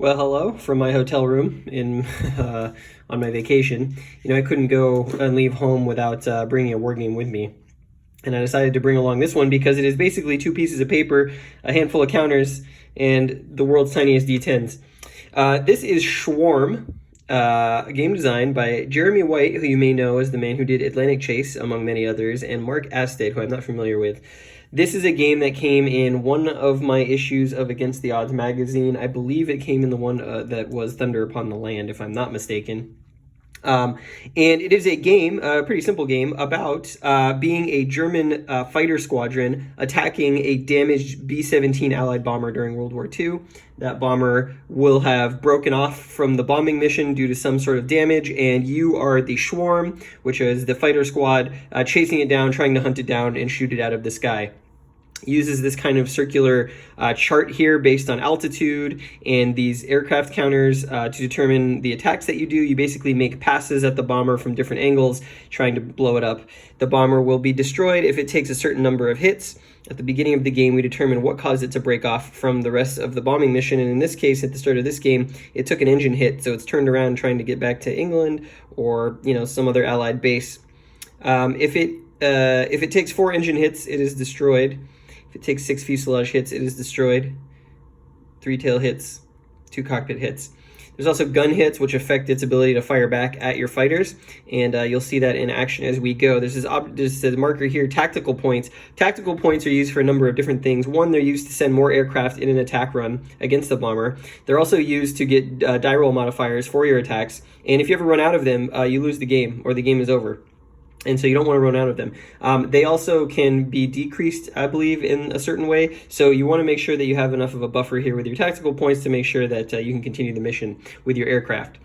Well, hello from my hotel room in on my vacation. I couldn't go and leave home without bringing a word game with me. And I decided to bring along this one because it is basically two pieces of paper, a handful of counters, and the world's tiniest D10s. This is Schwarm, a game designed by Jeremy White, who you may know as the man who did Atlantic Chase, among many others, and Mark Aasted, who I'm not familiar with. This is a game that came in one of my issues of Against the Odds magazine. I believe it came in the one that was Thunder Upon the Land, if I'm not mistaken. And it is a game, a pretty simple game, about being a German fighter squadron attacking a damaged B-17 Allied bomber during World War II. That bomber will have broken off from the bombing mission due to some sort of damage, and you are the Schwarm, which is the fighter squad, chasing it down, trying to hunt it down and shoot it out of the sky. Uses this kind of circular chart here based on altitude and these aircraft counters to determine the attacks that you do. You basically make passes at the bomber from different angles, trying to blow it up. The bomber will be destroyed if it takes a certain number of hits. At the beginning of the game, we determine what caused it to break off from the rest of the bombing mission, and in this case, at the start of this game, it took an engine hit, so it's turned around trying to get back to England or some other Allied base. If it takes 4 engine hits, it is destroyed. If it takes 6 fuselage hits, it is destroyed. 3 tail hits, 2 cockpit hits. There's also gun hits, which affect its ability to fire back at your fighters, and you'll see that in action as we go. There's this marker here, tactical points. Tactical points are used for a number of different things. One, they're used to send more aircraft in an attack run against the bomber. They're also used to get die roll modifiers for your attacks, and if you ever run out of them, you lose the game, or the game is over. And so you don't want to run out of them. They also can be decreased, I believe, in a certain way. So you want to make sure that you have enough of a buffer here with your tactical points to make sure that you can continue the mission with your aircraft.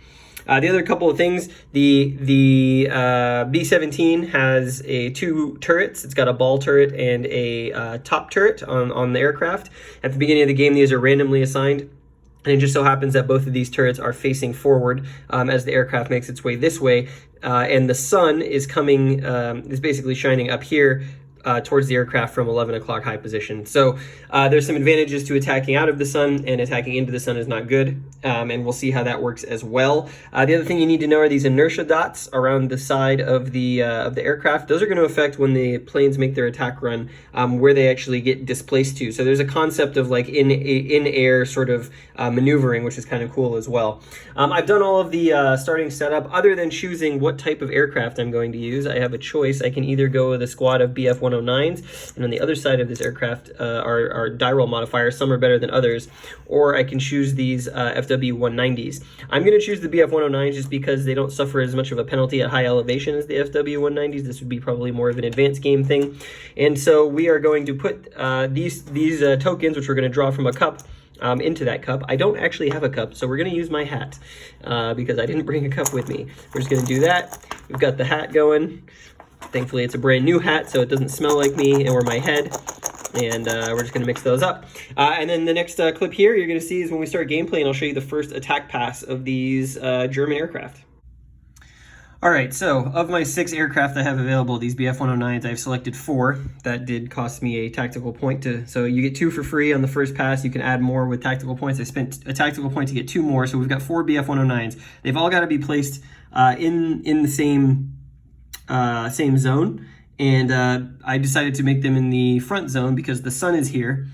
The other couple of things, the B-17 has 2 turrets. It's got a ball turret and a top turret on the aircraft. At the beginning of the game, these are randomly assigned. And it just so happens that both of these turrets are facing forward as the aircraft makes its way this way. And the sun is is basically shining up here towards the aircraft from 11 o'clock high position. So there's some advantages to attacking out of the sun, and attacking into the sun is not good. And we'll see how that works as well. The other thing you need to know are these inertia dots around the side of the aircraft. Those are going to affect when the planes make their attack run, where they actually get displaced to. So there's a concept of like in-air sort of maneuvering, which is kind of cool as well. I've done all of the starting setup. Other than choosing what type of aircraft I'm going to use, I have a choice. I can either go with a squad of BF-109s, and on the other side of this aircraft are die roll modifiers. Some are better than others. Or I can choose these FW-190s. I'm going to choose the BF-109s just because they don't suffer as much of a penalty at high elevation as the FW-190s. This would be probably more of an advanced game thing. And so we are going to put these tokens, which we're going to draw from a cup, into that cup. I don't actually have a cup, so we're going to use my hat because I didn't bring a cup with me. We're just going to do that. We've got the hat going. Thankfully, it's a brand new hat, so it doesn't smell like me or my head. And we're just going to mix those up. And then the next clip here you're going to see is when we start gameplay, and I'll show you the first attack pass of these German aircraft. All right, so of my 6 aircraft I have available, these BF-109s, I've selected 4. That did cost me a tactical point so you get 2 for free on the first pass. You can add more with tactical points. I spent a tactical point to get 2 more, so we've got 4 BF-109s. They've all got to be placed in the same zone. And I decided to make them in the front zone because the sun is here.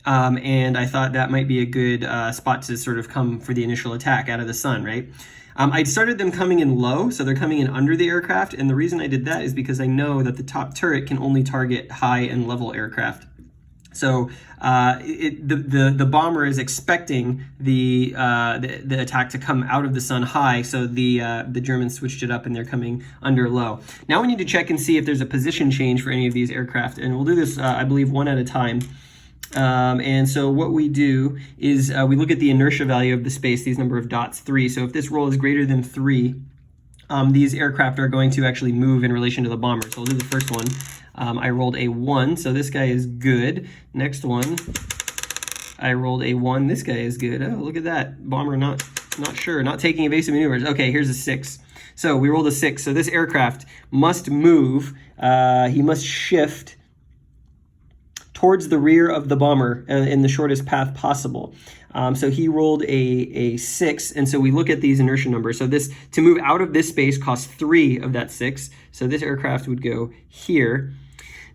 And I thought that might be a good spot to sort of come for the initial attack out of the sun, right? I started them coming in low, so they're coming in under the aircraft. And the reason I did that is because I know that the top turret can only target high and level aircraft. So the bomber is expecting the attack to come out of the sun high, so the Germans switched it up and they're coming under low. Now we need to check and see if there's a position change for any of these aircraft, and we'll do this, I believe, one at a time. And so what we do is we look at the inertia value of the space, these number of dots, 3. So if this roll is greater than 3, these aircraft are going to actually move in relation to the bomber. So we'll do the first one. I rolled a 1, so this guy is good. Next one, I rolled a 1. This guy is good. Oh, look at that. Bomber not sure, not taking evasive maneuvers. Okay, here's a 6. So we rolled a 6. So this aircraft must move. He must shift towards the rear of the bomber in the shortest path possible. So he rolled a 6, and so we look at these inertia numbers. So this, to move out of this space, costs 3 of that 6. So this aircraft would go here.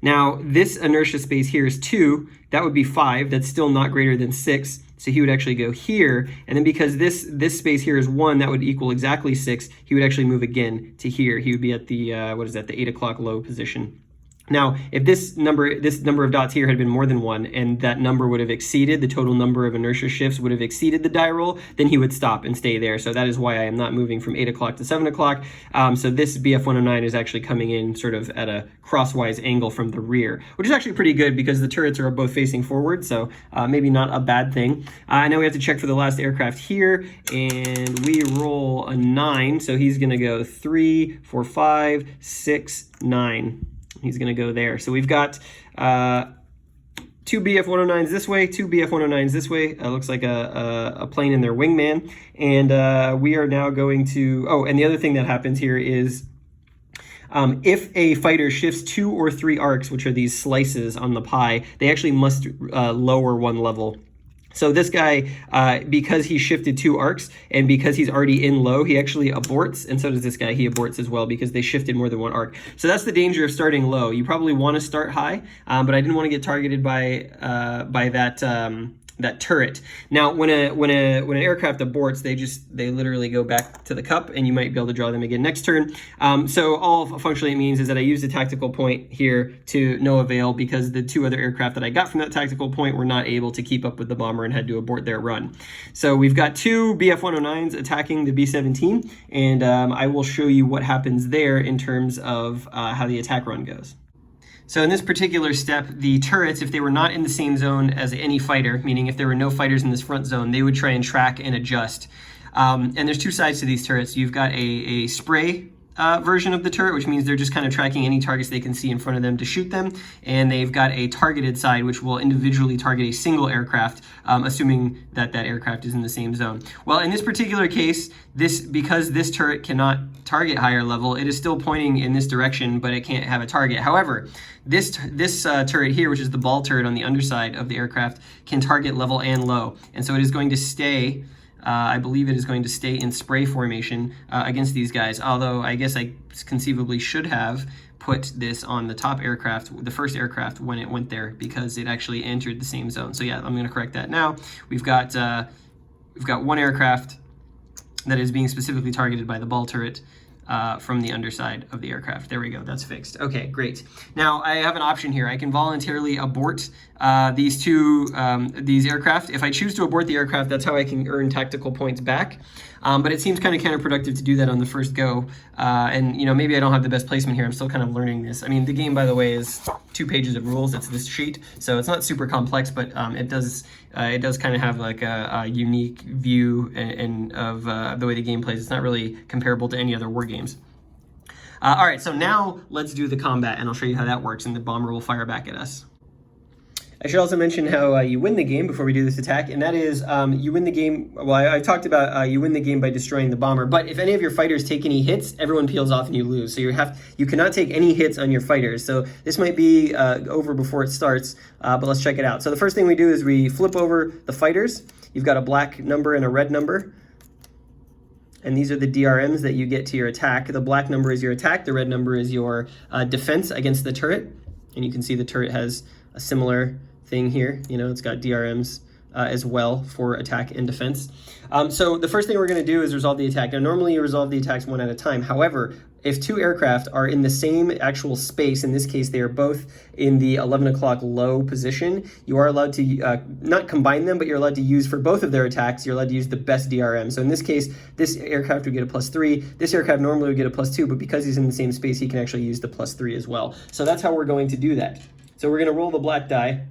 Now, this inertia space here is 2. That would be 5. That's still not greater than 6. So he would actually go here. And then because this space here is 1, that would equal exactly 6. He would actually move again to here. He would be at the, the 8 o'clock low position. Now, if this number of dots here had been more than 1, and that number would have exceeded, the total number of inertia shifts would have exceeded the die roll, then he would stop and stay there. So that is why I am not moving from 8 o'clock to 7 o'clock. So this BF-109 is actually coming in sort of at a crosswise angle from the rear, which is actually pretty good because the turrets are both facing forward, so maybe not a bad thing. Now we have to check for the last aircraft here, and we roll a 9, so he's going to go 3, 4, 5, 6, 9. He's going to go there. So we've got 2 BF-109s this way, 2 BF-109s this way. Looks like a plane in their wingman. And we are now going to... Oh, and the other thing that happens here is if a fighter shifts 2 or 3 arcs, which are these slices on the pie, they actually must lower 1 level. So this guy, because he shifted 2 arcs and because he's already in low, he actually aborts, and so does this guy. He aborts as well because they shifted more than 1 arc. So that's the danger of starting low. You probably want to start high, but I didn't want to get targeted by that turret. Now, when an aircraft aborts, they literally go back to the cup, and you might be able to draw them again next turn. So all functionally it means is that I used a tactical point here to no avail because the 2 other aircraft that I got from that tactical point were not able to keep up with the bomber and had to abort their run. So we've got 2 BF-109s attacking the B-17, and I will show you what happens there in terms of how the attack run goes. So in this particular step, the turrets, if they were not in the same zone as any fighter, meaning if there were no fighters in this front zone, they would try and track and adjust. And there's 2 sides to these turrets. You've got a spray version of the turret, which means they're just kind of tracking any targets they can see in front of them to shoot them. And they've got a targeted side, which will individually target a single aircraft, assuming that that aircraft is in the same zone. Well, in this particular case, because this turret cannot target higher level, it is still pointing in this direction, but it can't have a target. However, this turret here, which is the ball turret on the underside of the aircraft, can target level and low. And so it is going to stay I believe it is going to stay in spray formation against these guys, although I guess I conceivably should have put this on the top aircraft, the first aircraft, when it went there, because it actually entered the same zone. So yeah, I'm going to correct that now. We've got 1 aircraft that is being specifically targeted by the ball turret from the underside of the aircraft. There we go, that's fixed. Okay, great. Now I have an option here. I can voluntarily abort these aircraft. If I choose to abort the aircraft, that's how I can earn tactical points back. But it seems kind of counterproductive to do that on the first go. And maybe I don't have the best placement here. I'm still kind of learning this. I mean, the game, by the way, is 2 pages of rules. It's this sheet, so it's not super complex, but it does kind of have like a unique view of the way the game plays. It's not really comparable to any other war games. All right, so now let's do the combat, and I'll show you how that works, and the bomber will fire back at us. I should also mention how you win the game before we do this attack, and that is you win the game. Well, I talked about you win the game by destroying the bomber, but if any of your fighters take any hits, everyone peels off and you lose. So you cannot take any hits on your fighters. So this might be over before it starts, but let's check it out. So the first thing we do is we flip over the fighters. You've got a black number and a red number. And these are the DRMs that you get to your attack. The black number is your attack. The red number is your defense against the turret. And you can see the turret has a similar thing here. It's got DRMs as well for attack and defense. So the first thing we're going to do is resolve the attack. Now, normally you resolve the attacks 1 at a time. However, if 2 aircraft are in the same actual space, in this case they are both in the 11 o'clock low position, you are allowed to not combine them, but you're allowed to use for both of their attacks, you're allowed to use the best DRM. So in this case, this aircraft would get a +3. This aircraft normally would get a +2, but because he's in the same space, he can actually use the +3 as well. So that's how we're going to do that. So we're going to roll the black die.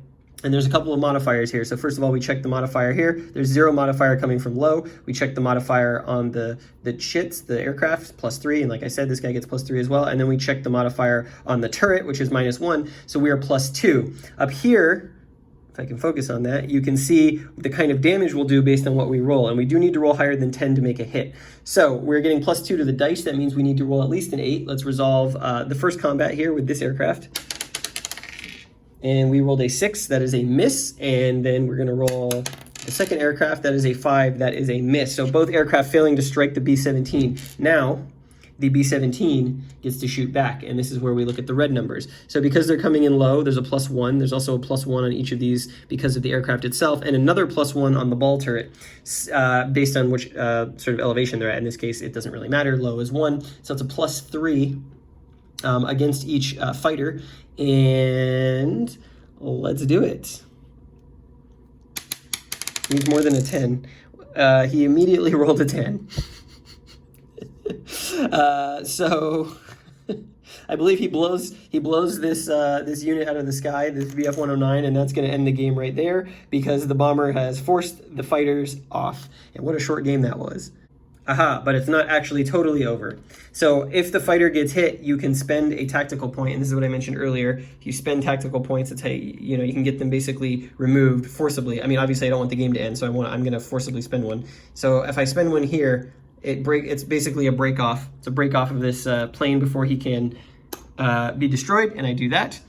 And there's a couple of modifiers here. So first of all, we check the modifier here. There's 0 modifier coming from low. We check the modifier on the chits, the aircraft, +3. And like I said, this guy gets +3 as well. And then we check the modifier on the turret, which is -1. So we are +2. Up here, if I can focus on that, you can see the kind of damage we'll do based on what we roll. And we do need to roll higher than 10 to make a hit. So we're getting +2 to the dice. That means we need to roll at least an 8. Let's resolve the first combat here with this aircraft. And we rolled a 6, that is a miss, and then we're going to roll The second aircraft, that is a 5, that is a miss. So both aircraft failing to strike the B-17. Now, the B-17 gets to shoot back, and this is where we look at the red numbers. So because they're coming in low, there's a +1. There's also a +1 on each of these because of the aircraft itself, and another +1 on the ball turret based on which sort of elevation they're at. In this case, it doesn't really matter. Low is 1, so it's a +3 against each fighter, and let's do it. Needs more than a 10. He immediately rolled a 10. So I believe he blows this this unit out of the sky, this BF-109, and that's going to end the game right there because the bomber has forced the fighters off. And what a short game that was. Aha, but it's not actually totally over. So if the fighter gets hit, you can spend a tactical point, and this is what I mentioned earlier. If you spend tactical points, that's how you can get them basically removed forcibly. I mean, obviously I don't want the game to end, so I'm going to forcibly spend one. So if I spend one here, it's basically a break off. It's a break off of this plane before he can be destroyed, and I do that.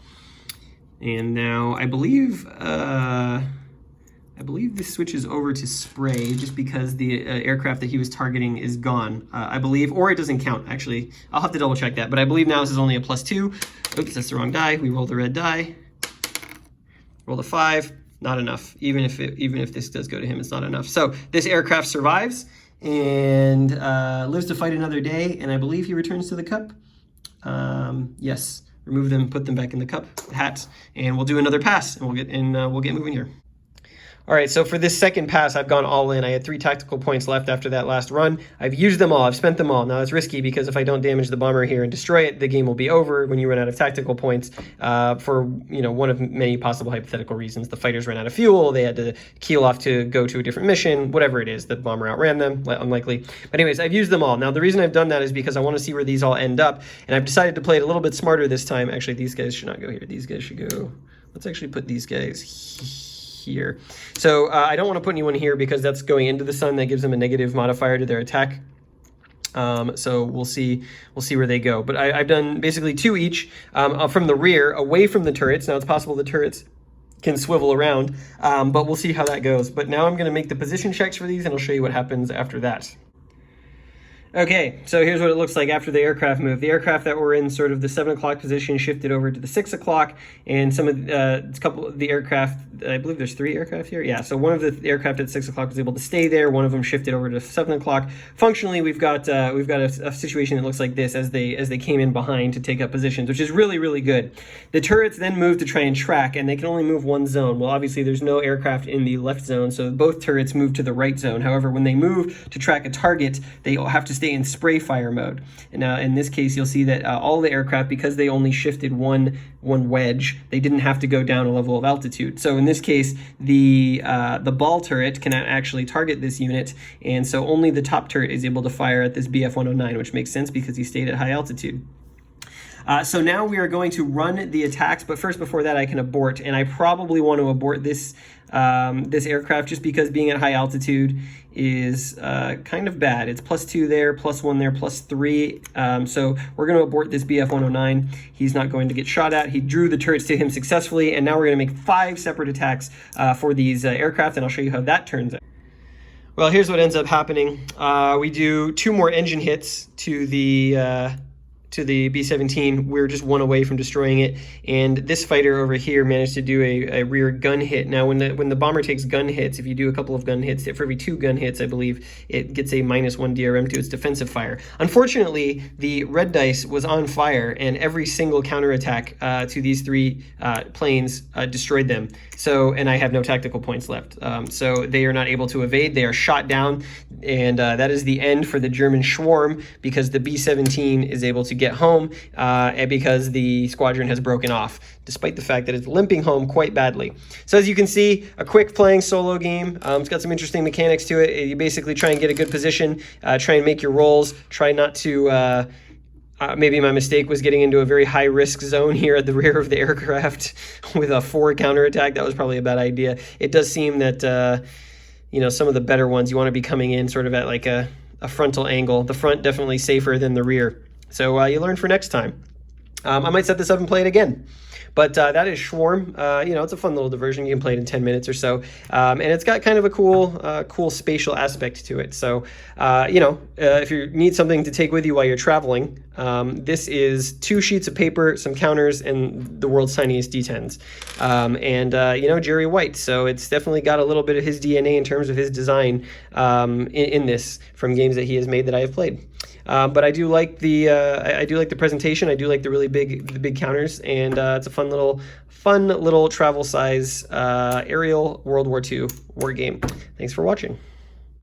And now I believe this switches over to spray just because the aircraft that he was targeting is gone, I believe, or it doesn't count, actually. I'll have to double check that, but I believe now this is only a +2. Oops, that's the wrong die. We roll the red die. Roll the 5, not enough. Even if this does go to him, it's not enough. So this aircraft survives and lives to fight another day, and I believe he returns to the cup. Yes, remove them, put them back in the cup, hat, and we'll do another pass, and we'll get moving here. All right, so for this second pass, I've gone all in. I had 3 tactical points left after that last run. I've used them all. I've spent them all. Now, it's risky because if I don't damage the bomber here and destroy it, the game will be over when you run out of tactical points for one of many possible hypothetical reasons. The fighters ran out of fuel. They had to keel off to go to a different mission, whatever it is. The bomber outran them, unlikely. But anyways, I've used them all. Now, the reason I've done that is because I want to see where these all end up, and I've decided to play it a little bit smarter this time. Actually, these guys should not go here. These guys should go... Let's actually put these guys here. So I don't want to put anyone here because that's going into the sun. That gives them a negative modifier to their attack. So we'll see where they go. But I've done basically 2 each from the rear, away from the turrets. Now it's possible the turrets can swivel around, but we'll see how that goes. But now I'm going to make the position checks for these, and I'll show you what happens after that. Okay, so here's what it looks like after the aircraft moved. The aircraft that were in sort of the 7 o'clock position shifted over to the 6 o'clock, and some of a couple of the aircraft, I believe there's 3 aircraft here. Yeah, so one of the aircraft at 6 o'clock was able to stay there. One of them shifted over to 7 o'clock. Functionally, we've got a situation that looks like this as they came in behind to take up positions, which is really, really good. The turrets then move to try and track, and they can only move one zone. Well, obviously there's no aircraft in the left zone, so both turrets move to the right zone. However, when they move to track a target, they have to stay in spray fire mode. And now in this case, you'll see that all the aircraft, because they only shifted one wedge, they didn't have to go down a level of altitude. So in this case, the ball turret cannot actually target this unit, and so only the top turret is able to fire at this BF-109, which makes sense because he stayed at high altitude. So now we are going to run the attacks, but first, before that, I can abort, and I probably want to abort this aircraft just because being at high altitude is kind of bad. It's +2 there, +1 there, +3. So we're going to abort this BF-109. He's not going to get shot at. He drew the turrets to him successfully, and now we're going to make 5 separate attacks for these aircraft, and I'll show you how that turns out. Well, here's what ends up happening. We do 2 more engine hits to the B-17. We're just 1 away from destroying it, and this fighter over here managed to do a rear gun hit. Now, when the bomber takes gun hits, if you do a couple of gun hits, for every 2 gun hits, I believe, it gets a -1 DRM to its defensive fire. Unfortunately, the red dice was on fire, and every single counterattack to these 3 planes destroyed them. So, and I have no tactical points left. So they are not able to evade. They are shot down, and that is the end for the German Schwarm, because the B-17 is able to get home because the squadron has broken off, despite the fact that it's limping home quite badly. So as you can see, a quick playing solo game. It's got some interesting mechanics to it. You basically try and get a good position, try and make your rolls, try not to... maybe my mistake was getting into a very high-risk zone here at the rear of the aircraft with a 4 counterattack. That was probably a bad idea. It does seem that, some of the better ones, you want to be coming in sort of at like a frontal angle. The front definitely safer than the rear. So you learn for next time. I might set this up and play it again. But that is Schwarm. You know, it's a fun little diversion. You can play it in 10 minutes or so, and it's got kind of a cool spatial aspect to it. So, you know, if you need something to take with you while you're traveling, this is 2 sheets of paper, some counters, and the world's tiniest D10s, and you know, Jerry White. So it's definitely got a little bit of his DNA in terms of his design in this from games that he has made that I have played. But I do like the presentation. I do like the big counters, and it's a fun little travel size aerial World War II war game. Thanks for watching.